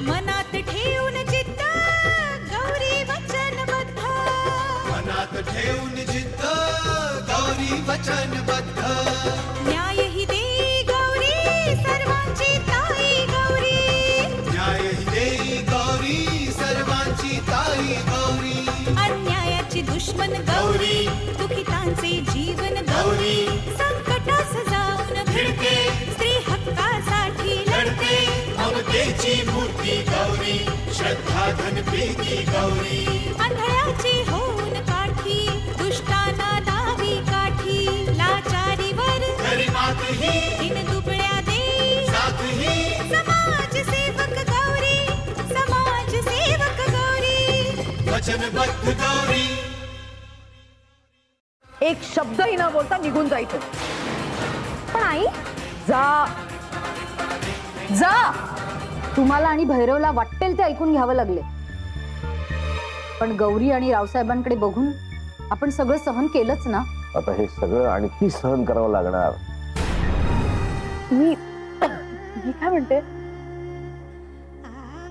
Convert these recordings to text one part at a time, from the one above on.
मनात ठेवून जिद्द गौरी वचनबद्ध, मनात ठेवून जिद्द गौरी वचनबद्ध, न्याय ही देई गौरी सर्वांची ताई गौरी, न्याय ही देई गौरी सर्वांची ताई गौरी, अन्यायाची दुश्मन गौरी, दुखितांचे जीवन गौरी, संकटास जाऊन भिडते, स्त्री हक्कासाठी लढते, ममतेची मूर्ती गौरी, श्रद्धा धन प्रीती गौरी, आंधळ्याची होऊन काठी, दुष्टांना दावी काठी, लाचारीवर खरी मात ही दिन दुबळ्या देई साथ ही, समाज सेवक गौरी, समाज सेवक गौरी, वचनबद्ध गौरी. एक शब्दही न बोलता निघून जायचं. पण आई, जा जा. तुम्हाला आणि भैरवला वाटेल ते ऐकून घ्यावं लागले, पण गौरी आणि रावसाहेबांकडे बघून आपण सगळं सहन केलंच ना. आता हे सगळं आणखी सहन करावं लागणार. मी काय म्हणते,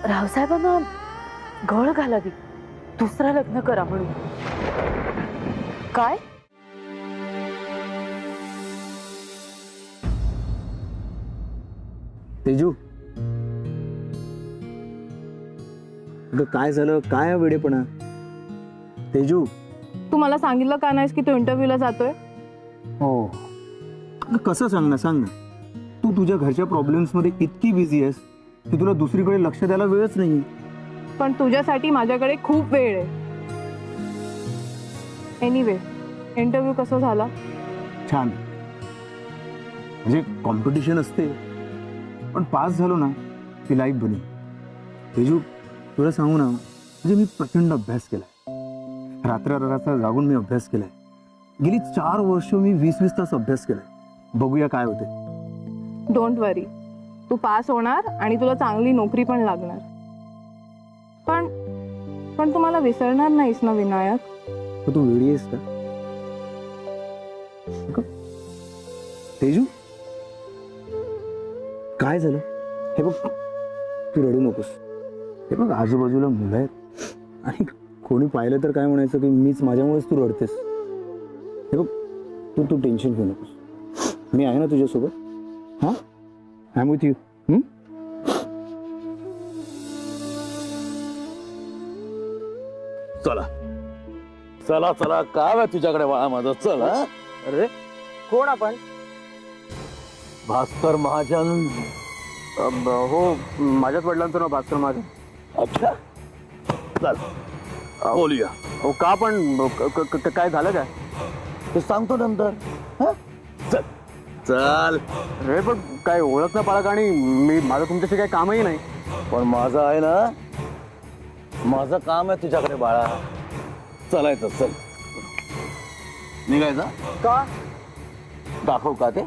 रावसाहेबांना गळ घालावी, दुसरं लग्न करा म्हणून. काय? तेजू, काय झालं? काय वेडेपणा? तेजू, तू मला सांगितलं का नाहीस की तू इंटरव्ह्यूला जातोय? हो. कसं सांग ना. तू तुझ्या घरच्या प्रॉब्लेम्स मध्ये इतकी बिझी आहेस की तुला दुसरीकडे लक्ष द्यायला वेळच नाही. पण तुझ्यासाठी माझ्याकडे खूप वेळ आहे. एनिवे, इंटरव्ह्यू कसा झाला? छान. म्हणजे कॉम्पिटिशन असते, पण पास झालो ना ती लाईफ बनी. तेजू, तुला सांगू ना, म्हणजे मी प्रचंड अभ्यास केलाय. रात्र जागून मी अभ्यास केलाय. गेली 4 वर्ष मी 20-20 तास अभ्यास केलाय. बघूया काय होते. डोंट वरी, तू पास होणार आणि तुला चांगली नोकरी पण लागणार. पण तू मला विसरणार नाहीस ना विनायक? तर तू वेळी आहेस का? तेजू, काय झालं? हे बघ, तू रडू नकोस. हे बघ, आजूबाजूला मुलं आहेत आणि कोणी पाहिलं तर काय म्हणायचं की मीच, माझ्यामुळेच तू रडतेस. हे बघ, तू टेन्शन घेऊ नकोस. मी आहे ना तुझ्यासोबत. हां, आय एम विथ यू. चला चला चला, काय तुझ्याकडे बाळा माझं. चल. अरे कोण आपण? भास्कर महाजन. हो, माझ्याच वडिलांचं नाव भास्कर महाजन. अच्छा, चल बोलूया. हो का? पण काय झालं काय? ते सांगतो नंतर. हं? चल चल. अरे पण काय ओळख ना पाळख, आणि माझं तुमच्याशी काही कामही नाही. पण माझं आहे ना, माझं काम आहे तुझ्याकडे बाळा. चलायचं. चल, निघायचं. का? दाखव का ते.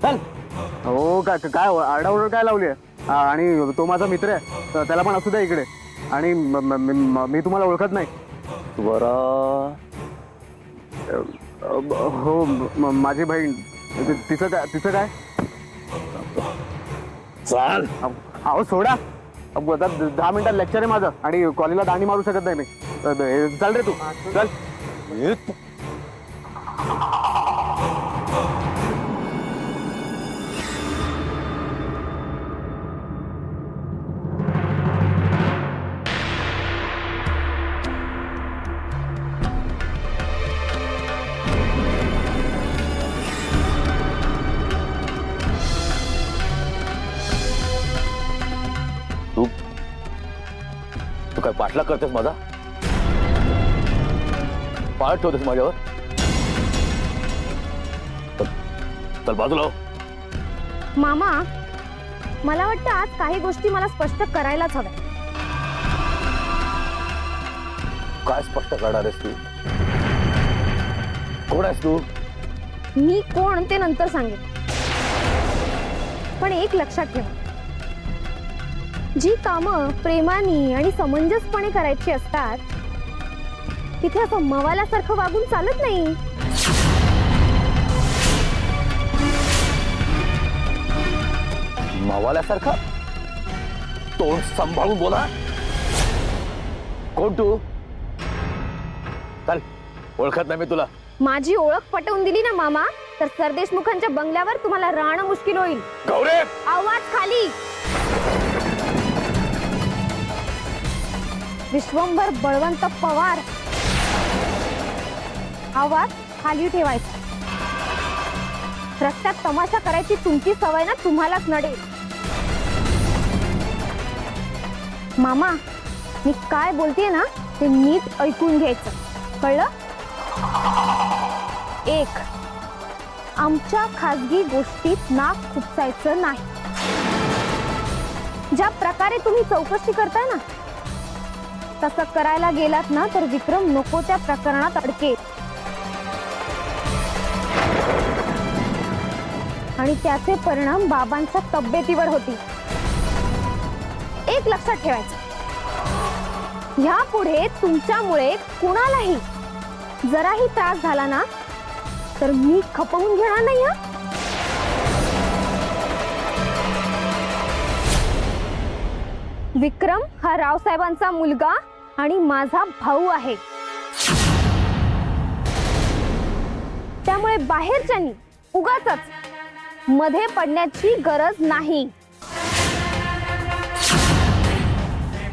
चल. हो काय आरडाओरड काय लावली आहे? आणि तो माझा मित्र आहे, तर त्याला पण असू द्या इकडे. आणि मी तुम्हाला ओळखत नाही. बरं. हो, माझी बहीण. तिचं काय? चल. अहो सोडा. 10 मिनिटात लेक्चर आहे माझं, आणि कॉलेजला दांडी मारू शकत नाही मी. चल रे तू, चल. तू काय पाठलाग करतेस माझा? पाळत ठेवतेस माझ्यावर? चल बाजूला हो. मामा, मला वाटतं आज काही गोष्टी मला स्पष्ट करायलाच हव्या. काय स्पष्ट करणार आहेस तू? कोण आहेस तू? मी कोण ते नंतर सांगेन, पण एक लक्षात ठेवा, जी कामं प्रेमाने आणि समंजसपणे करायची असतात तिथे असं मवाल्यासारखं वागून चालत नाही. मावाल्यासारखा तोंड सांभाळून बोला. कोण तू? चल, ओळखत नाही मी तुला. माझी ओळख पटवून दिली ना मामा तर सरदेशमुखांच्या बंगल्यावर तुम्हाला राहणं मुश्किल होईल. गौरे, आवाज खाली. विश्वंभर बळवंत पवार. आवाज खाली ठेवायचा. रस्त्यात तमाशा करायची तुमची सवय ना तुम्हालाच नडेल. मामा मी काय बोलतेय ना ते नीट ऐकून घ्यायचं, कळलं? 1. आमच्या खाजगी गोष्टीत नाक खुपसायचं नाही. ज्या प्रकारे तुम्ही चौकशी करताय ना तसं करायला गेलात ना तर विक्रम नको त्या प्रकरणात अडकेल आणि त्याचे परिणाम बाबांच्या तब्येतीवर होतील. एक लक्षात ठेवायचं, ह्यापुढे तुमच्यामुळे कुणालाही जराही त्रास झाला ना तर मी खपवून घेणार नाही. हा विक्रम हा रावसाहेबांचा मुलगा आणि माझा भाऊ आहे. त्यामुळे बाहेरच्यांनी उगाचच मध्ये पडण्याची गरज नाही.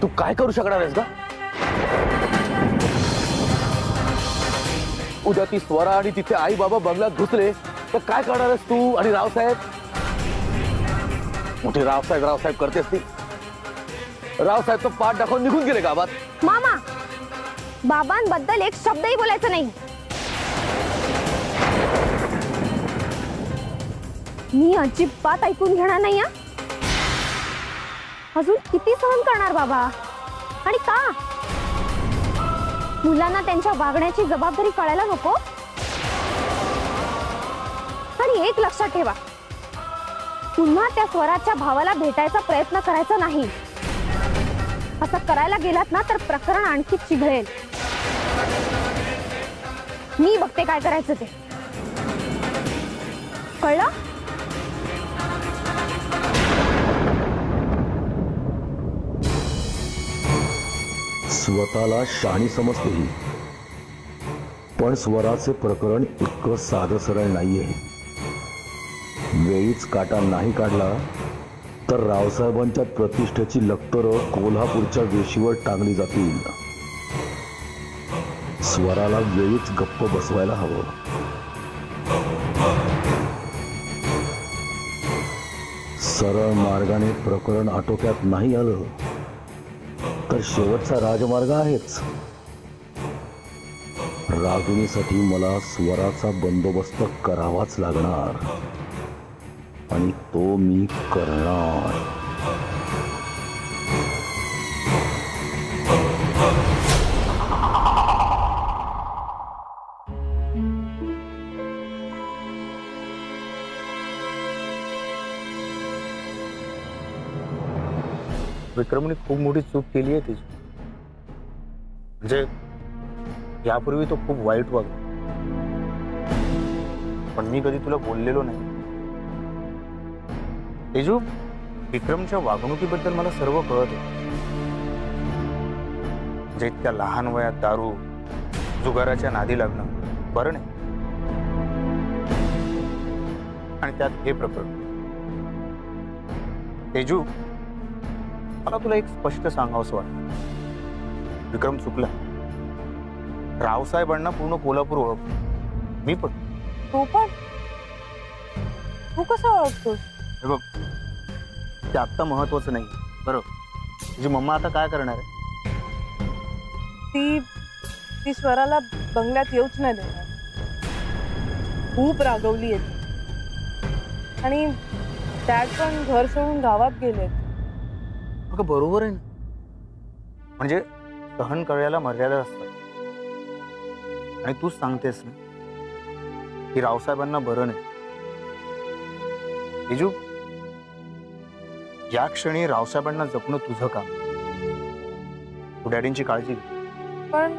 तू काय करू शकणार आहेस का? उद्या ती स्वरा आणि तिचे आई बाबा बंगल्यात घुसले तर काय करणार आहेस तू आणि रावसाहेब? मोठे रावसाहेब रावसाहेब करतेस ती. रावसाहेब तो पाठ दाखवून निघून गेले गावात. मामा बाबांबद्दल एक शब्दही बोलायचं नाही. मी अजिबात ऐकून घेणार नाही. अजून किती सहन करणार बाबा? आणि का? मुलांना त्यांच्या वागण्याची जबाबदारी कळायला नको? आणि एक लक्षात ठेवा, पुन्हा त्या स्वराच्या भावाला भेटायचा प्रयत्न करायचा नाही. असं करायला गेलात ना तर प्रकरण आणखी चिघळेल. मी बघते काय करायचं ते, कळलं? स्वतःला शहाणी समजते ही, पण स्वराचे प्रकरण इतकं साधं सरळ नाहीये. वेळीच काटा नाही काढला तर रावसाहेबांच्या प्रतिष्ठेची लक्तरं कोल्हापूरच्या वेशीवर टांगली जातील. स्वराला वेळीच गप्प बसवायला हवं. सरळ मार्गाने प्रकरण आटोक्यात नाही आलं तर शेवटचा राजमार्ग आहेच. रागिणीसाठी मला स्वराचा बंदोबस्त करावाच लागणार आणि तो मी करणार. विक्रमने खूप मोठी चूक केली आहे तिची. म्हणजे यापूर्वी तो खूप वाईट वागला, पण मी कधी तुला बोललेलो नाही. तेजू, विक्रमच्या वागणुकीबद्दल मला सर्व कळत होतं. म्हणजे इतक्या लहान वयात दारू जुगाराच्या नादी लागणं बरं नाही, आणि त्यात हे प्रकरण. तेजू, मला तुला एक स्पष्ट सांगावंसं वाटतं, विक्रम चुकला. रावसाहेबांना पूर्ण कोल्हापूर ओळखतो, मी पण. तू पण? तू कसं ओळखतोस? हे बघ, ते आत्ता महत्वाचं नाही. बरं, तुझी मम्मा आता काय करणार आहे? ती स्वराला बंगल्यात येऊच नाही देणार. खूप रागवली आहे आणि डॅड पण घर सोडून गावात गेलेत. अगं बरोबर आहे ना, म्हणजे सहन करायला मर्यादा असतात. आणि तूच सांगतेस ना की रावसाहेबांना बरं नाही. तेजू, या क्षणी रावसाहेबांना जपणं तुझं काम. तू डॅडींची काळजी घे. पण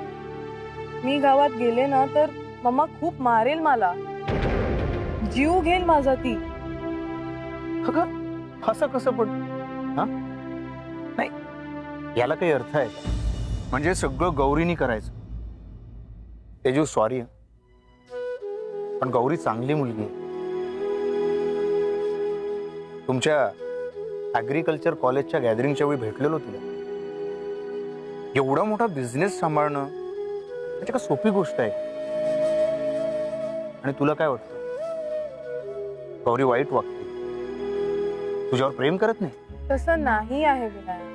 मी गावात गेले ना तर मम्मा खूप मारेल मला, जीव घेईल माझा ती. अगं असं कसं पण हा नाही, याला काही अर्थ आहे का? म्हणजे सगळं गौरीनी करायचं. तेजू सॉरी, पण गौरी चांगली मुलगी आहे. तुमच्या ॲग्रिकल्चर कॉलेजच्या गॅदरिंगच्या वेळी भेटलेलो तिला. एवढा मोठा बिझनेस सांभाळणं म्हणजे का सोपी गोष्ट आहे? आणि तुला काय वाटतं, गौरी वाईट वागते, तुझ्यावर प्रेम करत नाही? तसं नाही आहे विनायक.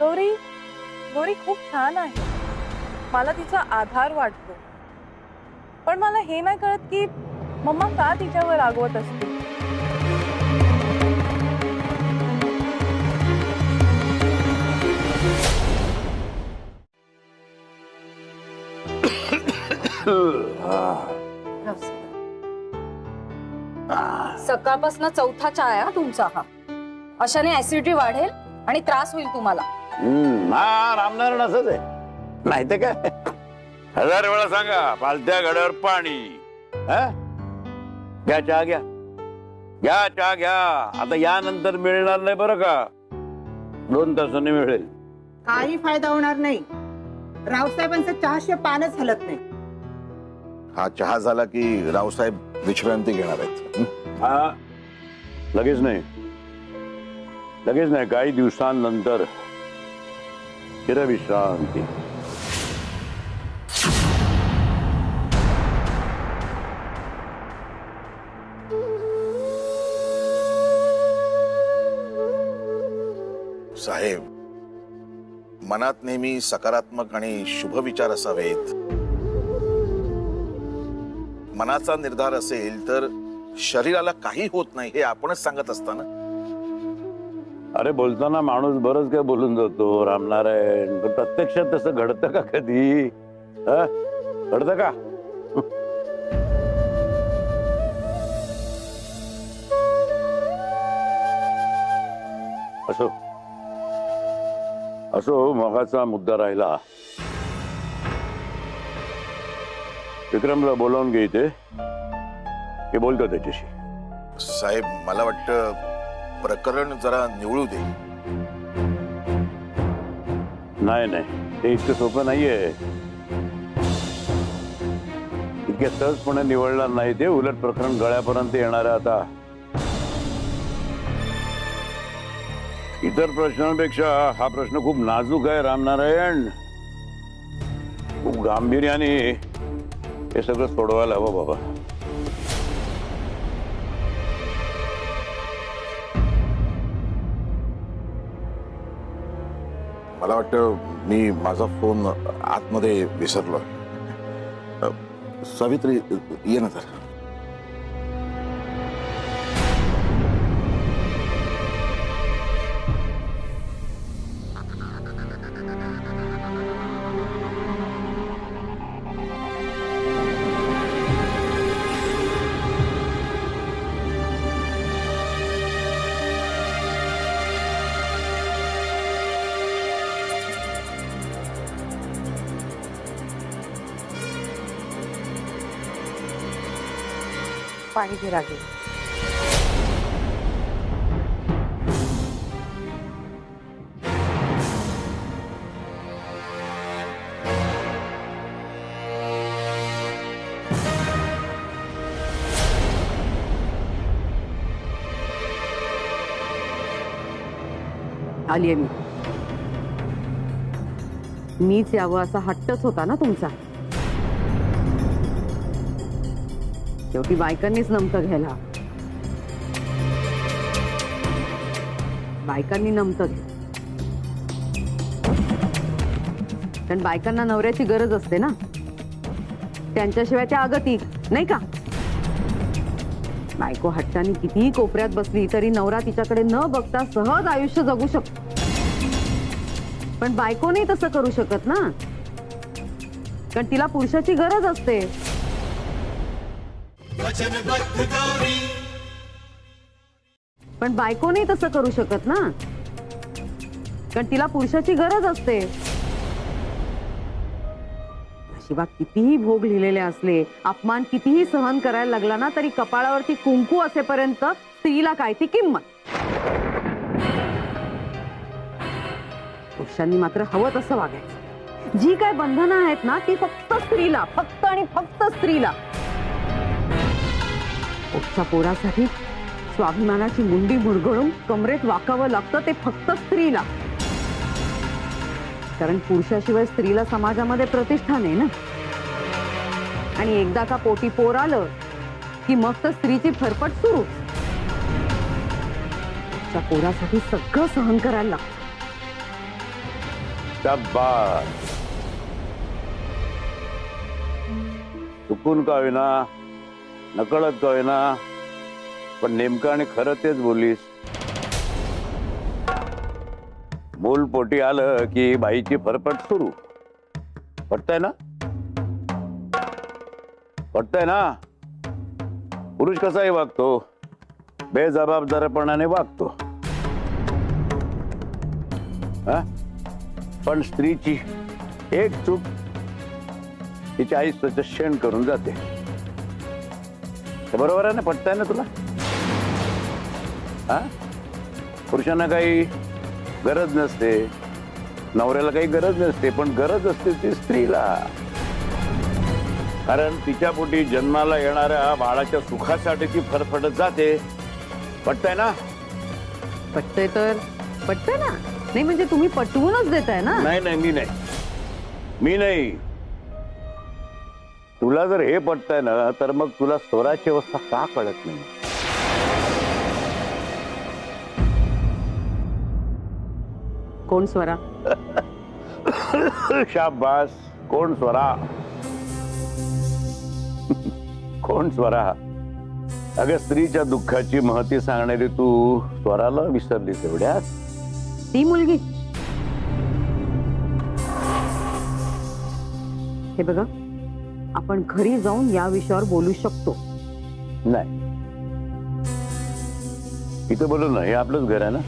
गौरी गौरी खूप छान आहे, मला तिचा आधार वाटतो. पण मला हे नाही कळत की मम्मा का तिच्यावर रागवत असते. सकाळपासून चौथा चहा आहे तुमचा हा. अशाने ऍसिडिटी वाढेल आणि त्रास होईल तुम्हाला. हा रामनारायण असंच आहे, नाही तर काय. 1000 वेळा सांगा पालत्या घड्यावर पाणी. घ्या चहा, घ्या घ्या चहा घ्या. आता यानंतर मिळणार नाही बरं का, 2 तासांनी मिळेल. काही फायदा होणार नाही. रावसाहेबांचं चहाशिवाय पानच हलत नाही. हा चहा झाला की रावसाहेब विश्रांती घेणार आहेत. हा लगेच नाही, लगेच नाही, काही दिवसांनंतर चिरविश्रांती. साहेब, मनात नेहमी सकारात्मक आणि शुभ विचार असावेत. मनाचा निर्धार असेल तर शरीराला काही होत नाही हे आपणच सांगत असताना. अरे बोलताना माणूस बरंच काय बोलून जातो रामनारायण, पण प्रत्यक्षात तसं घडतं का कधी? घडतं का? असो असो, मगाचा मुद्दा राहिला. विक्रमला बोलावून घे इथे, हे बोलतो त्याच्याशी. साहेब, मला वाटतं प्रकरण जरा निवळू दे. नाही नाही, ते इतकं सोपं नाहीये. इतक्या सहजपणे निवडणार नाही ते. उलट प्रकरण गळ्यापर्यंत येणार आहे आता. इतर प्रश्नांपेक्षा हा प्रश्न खूप नाजूक आहे रामनारायण. खूप गांभीर्याने हे सगळं सोडवायला हवं बाबा. मला वाटतं मी माझा फोन आतमध्ये विसरलो. सावित्री, ये ना तर. पाणी घे रागे. आली मी. मीच यावं असा हट्टच होता ना तुमचा. शेवटी बायकांनीच नमतं घ्यायला. बायकांनी नमतं घ्या, कारण बायकांना नवऱ्याची गरज असते ना. त्यांच्याशिवाय त्या अगतिक नाही का. बायको हट्टाने कितीही कोपऱ्यात बसली तरी नवरा तिच्याकडे न बघता सहज आयुष्य जगू शकतो. पण बायको नाही तसं करू शकत ना, कारण तिला पुरुषाची गरज असते. वचनबद्ध गौरी पण बायको नाही तसं करू शकत ना, कारण तिला पुरुषाची गरज असते. नशिबात कितीही भोग लिहिलेले असले, अपमान कितीही सहन करायला लागला ना, तरी कपाळावरती कुंकू असेपर्यंत स्त्रीला काय ती किंमत. पुरुषांनी मात्र हवं तसं वागायचं. जी काय बंधनं आहेत ना, ती फक्त स्त्रीला, फक्त आणि फक्त स्त्रीला. पोटच्या पोरासाठी स्वाभिमानाची मुंडी मुरगळून कमरेत वाकावं लागतं ते फक्त स्त्रीला, कारण पुरुषाशिवाय स्त्रीला समाजामध्ये प्रतिष्ठा नाही ना. आणि एकदा का पोटी पोर आलं की मग तर स्त्रीची फरफट सुरू. पोटच्या पोरासाठी सगळं सहन करायला लागतं. शाबास. चुकून का होईना, नकळत का होईना, पण नेमकं आणि खरं तेच बोललीस. मूल पोटी आलं की बाईची फरफट सुरू. पटतंय ना? पटतंय ना? पुरुष कसाही वागतो, बेजबाबदारपणाने वागतो. हा? पण स्त्रीची एक चूक तिच्या आयुष्याचं शेण करून जाते. बरोबर आहे ना? पटतंय ना तुला? हा? पुरुषांना काही गरज नसते, नवऱ्याला काही गरज नसते, पण गरज असते ती स्त्रीला. कारण तिच्या पोटी जन्माला येणाऱ्या बाळाच्या सुखासाठी ती फरफटत जाते. पटतंय ना? पटतंय तर पटतंय ना. नाही म्हणजे तुम्ही पटवूनच देताय ना. नाही नाही, मी नाही. तुला जर हे पटतंय ना, तर मग तुला स्वराची अवस्था का कळत नाही? कोण स्वरा? शाबास. कोण स्वरा? कोण स्वरा? अगं, स्त्रीच्या दुःखाची महती सांगणारी तू स्वराला विसरलीस एवढ्यात? ती मुलगी. हे बघा, आपण घरी जाऊन या विषयावर बोलू शकतो. नाही, इथं बोलू ना, हे आपलंच घर आहे ना.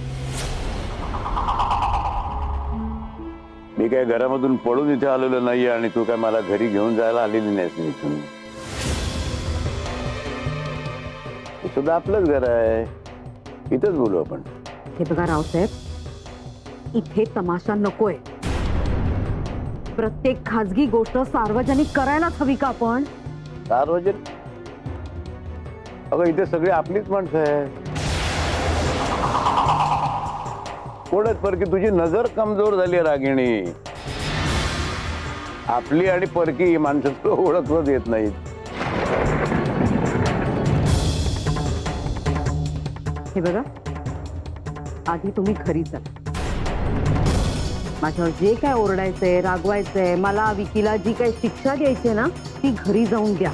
मी काय घरामधून पळून इथे आलेलो नाहीये आणि तू काय मला घरी घेऊन जायला आलेली नाहीस इथून. हे सुद्धा आपलंच घर आहे, इथंच बोलू आपण. हे बघा रावसाहेब, इथे तमाशा नकोय. प्रत्येक खाजगी गोष्ट सार्वजनिक करायलाच हवी का आपण? सार्वजनिक? अगं, इथे सगळी आपलीच माणसं आहेत. कोणच परकी? तुझी नजर कमजोर झाली रागिणी. आपली आणि परकी ही माणसं ओळखच येत नाहीत. हे बघा, आधी तुम्ही घरी जा. माझ्यावर जे काय ओरडायचंय, रागवायचंय, मला विकीला जी काही शिक्षा द्यायची ना, ती घरी जाऊन द्या.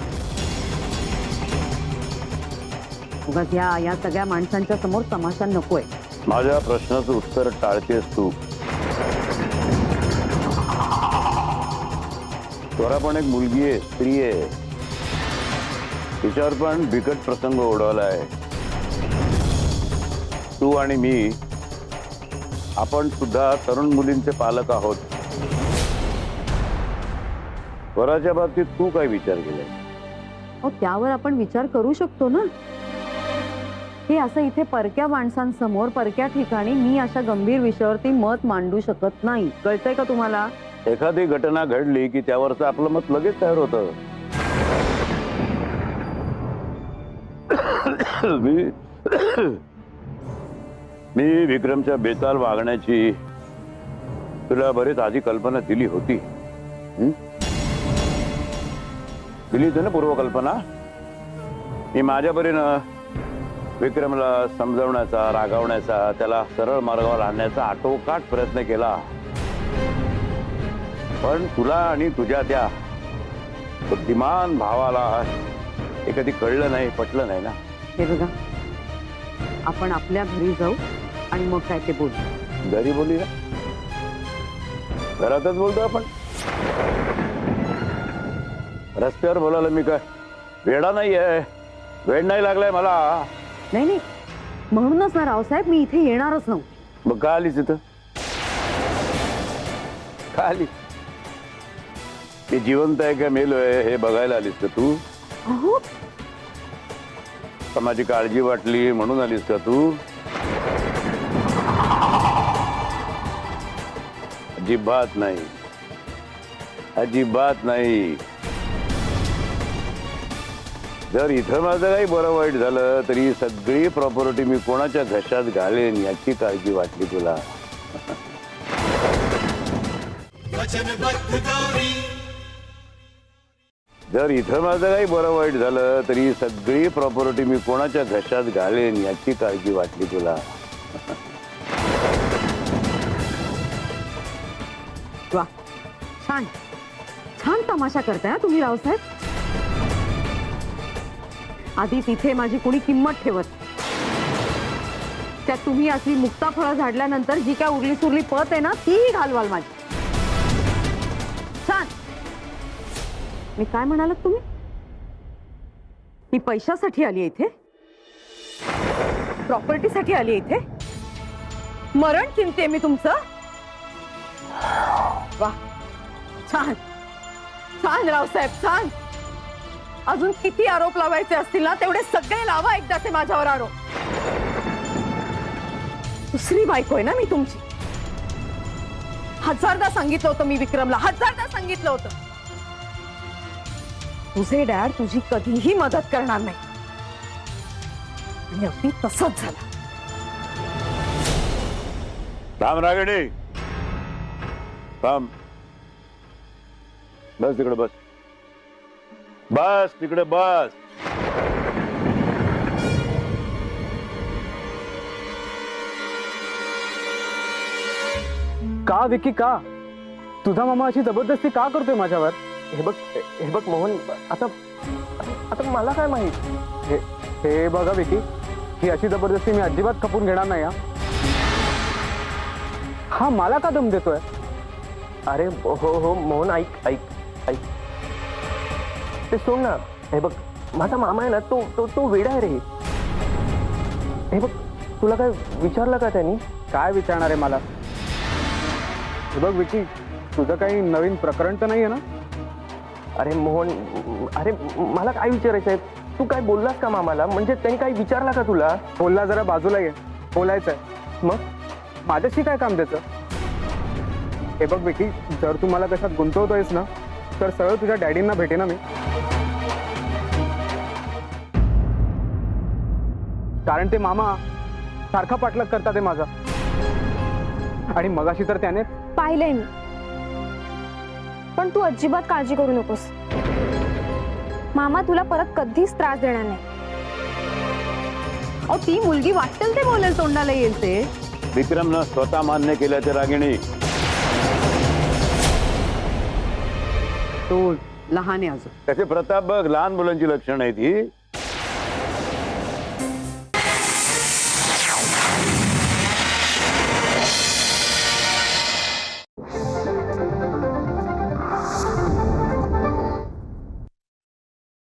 उगाच या सगळ्या माणसांच्या समोर तमाशा नकोय. माझ्या प्रश्नाचं उत्तर टाळतेस तू. स्वरा पण एक मुलगी आहे, स्त्री आहे. तिच्यावर पण बिकट प्रसंग ओढवलाय. तू आणि मी, आपण सुद्धा तरुण मुलींचे पालक आहोत. स्वराच्या बाबतीत तू काय विचार केलाय? हो, त्यावर आपण विचार करू शकतो ना. हे असं इथे परक्या माणसांसमोर, परक्या ठिकाणी मी अशा गंभीर विषयावरती मत मांडू शकत नाही. कळतंय का तुम्हाला? एखादी घटना घडली की त्यावरचं आपलं मत लगेच तयार होतं. मी विक्रमच्या बेताल वागण्याची तुला बरीच आधी कल्पना दिली होती. दिली होती ना पूर्वकल्पना. मी माझ्या परीनं विक्रमला समजवण्याचा, रागवण्याचा, त्याला सरळ मार्गावर आणण्याचा आटोकाट प्रयत्न केला. पण तुला आणि तुझ्या त्या बुद्धिमान भावाला हे कधी कळलं नाही, पटलं नाही ना. हे बघा, आपण आपल्या घरी जाऊ आणि मग काय ते बोलू. घरी बोली ना? घरातच बोलतो आपण. रस्त्यावर बोलायला मी काय वेडा नाहीये, वेळ नाही लागलाय मला. नाही, म्हणूनच ना रावसाहेब मी इथे येणारच नव्हते. मग का आलीस इथं? का आली? मी जिवंत आहे का मेलोय हे बघायला आलीस का तू? अहो का माझी काळजी वाटली म्हणून आलीस का तू? अजिबात नाही, अजिबात नाही. जर इथं माझं काही बरं वाईट झालं तरी सगळी प्रॉपर्टी मी कोणाच्या घशात घालेन याची काळजी वाटली तुला? वचनबद्ध गौरी जर इथं माझं काही बरं वाईट झालं तरी सगळी प्रॉपर्टी मी कोणाच्या घशात घालेन याची काळजी वाटली तुला? वा छान छान तमाशा करताय हा तुम्ही रावसाहेब. आधी तिथे माझी कुणी किंमत ठेवत, त्यात तुम्ही असली मुक्ताफळं झाडल्यानंतर जी काय उरली सुरली पत आहे ना तीही घालवाल माझी. छान. मी काय म्हणालात तुम्ही? मी पैशासाठी आली इथे, प्रॉपर्टीसाठी आली इथे? मरण किमते मी तुमचं? वा छान छान रावसाहेब छान. अजून किती आरोप लावायचे असतील ना तेवढे सगळे लावा एकदाचे माझ्यावर आरोप. दुसरी बायको आहे ना मी तुमची. हजारदा सांगितलं होतं मी विक्रमला, हजारदा सांगितलं होतं तुझे डॅड तुझी कधीही मदत करणार नाही. आणि अगदी तसंच झालं. थांब रागडे, थांब. बस तिकडे बस, बस तिकडे बस. का विकी का? तुझा मामा अशी जबरदस्ती का करतोय माझ्यावर? हे बघ मोहन, आता आता मला काय माहित? हे बघा विकी, ही अशी जबरदस्ती मी अजिबात खपून घेणार नाही. हा मला का दम देतोय? अरे हो मोहन, ऐक ऐक ऐक, ते सोड ना. हे बघ माझा मामा आहे ना, तो वेडा आहे रे. हे बघ तुला काय विचारलं का त्यांनी? काय विचारणार आहे मला? हे बघ विकी, तुझं काही नवीन प्रकरण तर नाहीये ना? अरे मोहन, अरे मला काय विचारायचं आहे? तू काय बोललास का मामाला? म्हणजे त्यांनी काही विचारला का तुला? बोलला जरा बाजूला ये, बोलायचंय. मग माझ्याशी काय काम त्याचं? हे बघ विकी, जर तू मला कशात गुंतवतोयस ना तर सरळ तुझ्या डॅडींना भेटे ना मी. कारण ते मामा सारखा पाठलाग करतात ते माझा. आणि मगाशी तर त्याने पाहिलंय मी, पण तू अजिबात काळजी करू नकोस. मामा तुला परत कधीच त्रास देणार नाही. अहो ती मुलगी वाटेल ते बोलेल, तोंडाला येईल ते. विक्रमनं स्वतः मान्य केल्याचे रागिणी. तो लहान आहे अजून. त्याचे प्रताप बघ, लहान मुलांची लक्षणं आहेत ही.